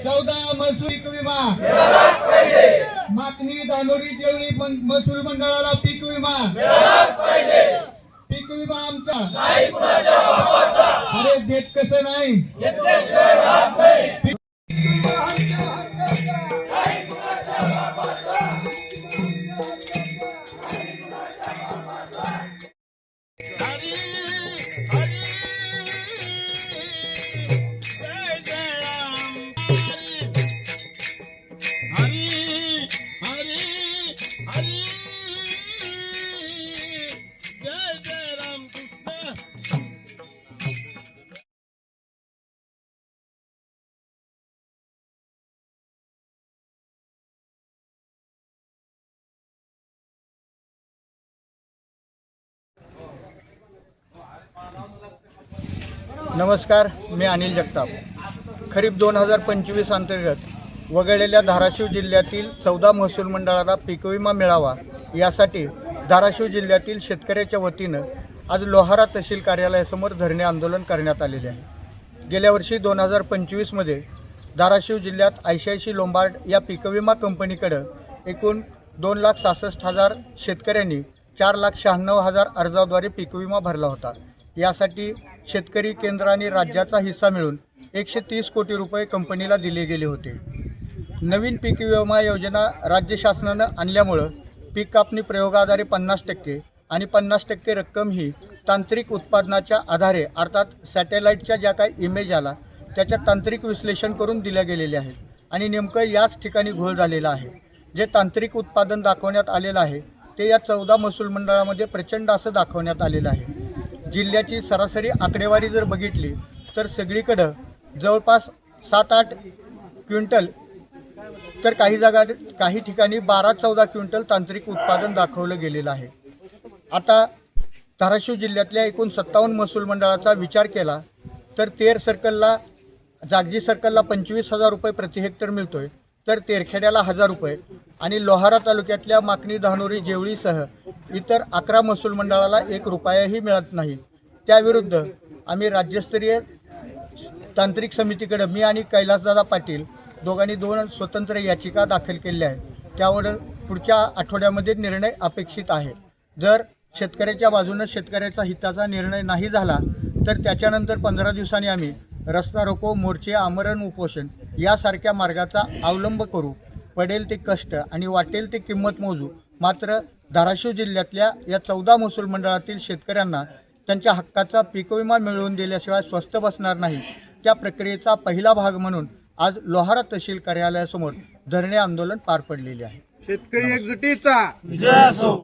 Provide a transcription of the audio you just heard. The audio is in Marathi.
14 महसूल पीक विमा मागणी धानोरी जेवळी महसूल मंडळाला पीक विमा पीक विमा आमचा अरे देत कसं नाही नमस्कार, मी अनिल जगताप। खरीप 2025 अंतर्गत वगळलेल्या धाराशिव जिल्ह्यातील 14 महसूल मंडळाला पीक विमा मिळावा यासाठी धाराशिव जिल्ह्यातील शेतकऱ्याच्या वतीनं आज लोहारा तहसील कार्यालयासमोर धरणे आंदोलन करण्यात आलेले आहे। गेल्या वर्षी 2025 मध्ये धाराशिव जिल्ह्यात ICICI लोंबार्ड या पीक विमा कंपनीकडे एकूण 2,66,000 शेतकऱ्यांनी 4,96,000 अर्जाद्वारे पीक विमा भरला होता। यासाठी शेतकरी केंद्र आणि राज्याचा हिस्सा मिळून 130 कोटी रुपये कंपनीला दिले गेले होते। नवीन पीक विमा योजना राज्य शासनानं आणल्यामुळं पीक कापणी प्रयोगाद्वारे 50% आणि 50% रक्कम ही तांत्रिक उत्पादनाच्या आधारे अर्थात सॅटेलाईटच्या ज्या काही इमेज आला त्याच्या तांत्रिक विश्लेषण करून दिल्या गेलेले आहेत आणि नेमकं याच ठिकाणी घोळ झालेला आहे। जे तांत्रिक उत्पादन दाखवण्यात आलेलं आहे ते या 14 महसूल मंडळामध्ये प्रचंड असं दाखवण्यात आलेलं आहे। जिल्ह्याची सरासरी आकडेवारी जर बघितली तर सगळीकडं जवळपास 7-8 क्विंटल तर काही ठिकाणी 12-14 क्विंटल तांत्रिक उत्पादन दाखवलं गेलेलं आहे। आता धाराशिव जिल्ह्यातल्या एकूण 57 महसूल मंडळाचा विचार केला तर तेर सर्कलला जागजी सर्कलला 25,000 रुपये प्रति हेक्टर मिळतोय, तर तेरखेड्याला 1,000 रुपये आणि लोहारा तालुक्यातल्या माकणी धानोरी जेवळीसह इतर 11 महसूल मंडळाला 1 रुपयाही मिळत नाही। त्याविरुद्ध आम्ही राज्यस्तरीय तांत्रिक समितीकडे मी आणि कैलासदादा पाटील दोघांनी 2 स्वतंत्र याचिका दाखल केल्या आहेत। त्यावर पुढच्या आठवड्यामध्ये निर्णय अपेक्षित आहे। जर शेतकऱ्याच्या बाजूने शेतकऱ्याचा हिताचा निर्णय नाही झाला तर त्याच्यानंतर 15 दिवसांनी आम्ही रस्ता रोको, मोर्चे, आमरण उपोषण यासारख्या मार्गाचा अवलंब करू। पडेल ते कष्ट आणि वाटेल ते किंमत मोजू। मात्र धाराशिव जिल्ह्यातल्या या 14 महसूल मंडळातील शेतकऱ्यांना त्यांच्या हक्काचा पीक विमा मिळवून दिल्याशिवाय स्वस्थ बसणार नाही। त्या प्रक्रियेचा पहिला भाग म्हणून आज लोहारा तहसील कार्यालयासमोर धरणे आंदोलन पार पडलेले आहे। शेतकरी एकजुटीचा विजय असो।